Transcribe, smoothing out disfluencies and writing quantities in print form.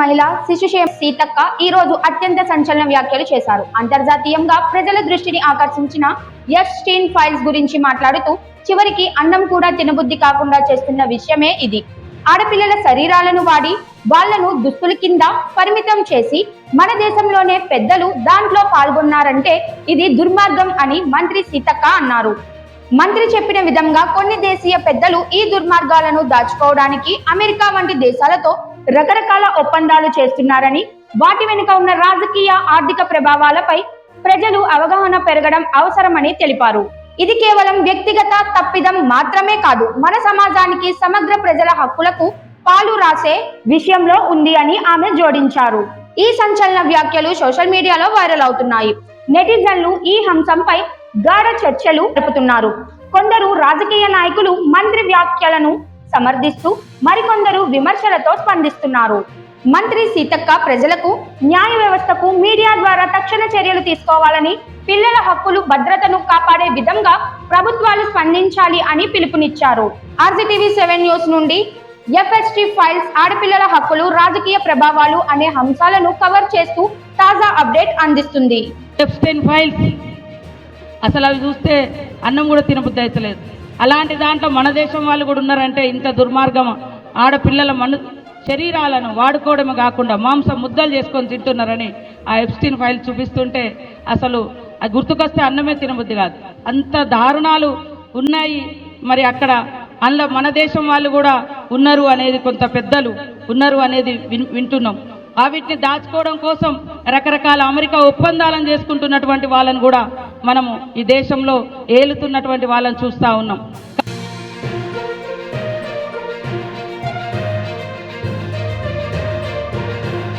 మహిళా శిశుక్షేమ సీతక్క ఈ రోజు అత్యంత సంచలన వ్యాఖ్యలు చేశారు. అంతర్జాతీయంగా ప్రజల దృష్టిని ఆకర్షించిన ఎప్స్టీన్ ఫైల్స్ గురించి మాట్లాడుతూ చివరికి అన్నం కూడా తినబుద్ధి కాకుండా చేస్తున్న విషయమే ఇది. ఆడపిల్లల శరీరాలను వాడి వాళ్లను దుస్తుల కింద పరిమితం చేసి మన దేశంలోనే పెద్దలు దాంట్లో పాల్గొన్నారంటే ఇది దుర్మార్గం అని మంత్రి సీతక్క అన్నారు. మంత్రి చెప్పిన విధంగా కొన్ని దేశీయ పెద్దలు ఈ దుర్మార్గాలను దాచుకోవడానికి అమెరికా వంటి దేశాలతో రకరకాల ఒప్పందాలు చేస్తున్నారని, వాటి వెనుక ఉన్న రాజకీయ ఆర్థిక ప్రభావాలపై ప్రజలు అవగాహన పెరగడం అవసరమని తెలిపారు. ఇది కేవలం వ్యక్తిగత తప్పిదం మాత్రమే కాదు, మన సమాజానికి సమగ్ర ప్రజల హక్కులకు పాలు రాసే విషయంలో ఉంది అని ఆమె జోడించారు. ఈ సంచలన వ్యాఖ్యలు సోషల్ మీడియాలో వైరల్ అవుతున్నాయి. నెటిజన్లు ఈ అంశంపై గాఢ చర్చలు జరుపుతున్నారు. కొందరు రాజకీయ నాయకులు మంత్రి వ్యాఖ్యలను సమర్థిస్తూ మరికొందరు విమర్శలతో స్పందిస్తున్నారు. మంత్రి సీతక్క ప్రజలకు, న్యాయ వ్యవస్థకు మీడియా ద్వారా తక్షణ చర్యలు తీసుకోవాలని, పిల్లల హక్కులు భద్రతను కాపాడే విధంగా ప్రభుత్వాలు స్పందించాలి అని పిలుపునిచ్చారు. RCTV7 న్యూస్ నుండి ఎఫ్ఎస్టీ ఫైల్స్ ఆడపిల్లల హక్కులు, రాజకీయ ప్రభావాలు అనే అంశాలను కవర్ చేస్తూ తాజా అప్డేట్ అందిస్తుంది. ఎప్స్టీన్ ఫైల్స్ అసలు అవి చూస్తే అన్నం కూడా తినబుద్ధి అవుతలేదు. అలాంటి దాంట్లో మన దేశం వాళ్ళు కూడా ఉన్నారంటే ఇంత దుర్మార్గం. ఆడపిల్లల శరీరాలను వాడుకోవడమే కాకుండా మాంసం ముద్దలు చేసుకొని తింటున్నారని ఆ ఎప్స్టీన్ ఫైల్స్ చూపిస్తుంటే అసలు అది గుర్తుకొస్తే అన్నమే తినబుద్ధి కాదు. అంత దారుణాలు ఉన్నాయి. మరి అక్కడ అందులో మన దేశం వాళ్ళు కూడా ఉన్నారు అనేది, కొంత పెద్దలు ఉన్నారు అనేది వింటున్నాం. వీటిని దాచుకోవడం కోసం రకరకాల అమెరికా ఒప్పందాలను చేసుకుంటున్నటువంటి వాళ్ళని కూడా మనము ఈ దేశంలో ఏలుతున్నటువంటి వాళ్ళని చూస్తూ ఉన్నాం.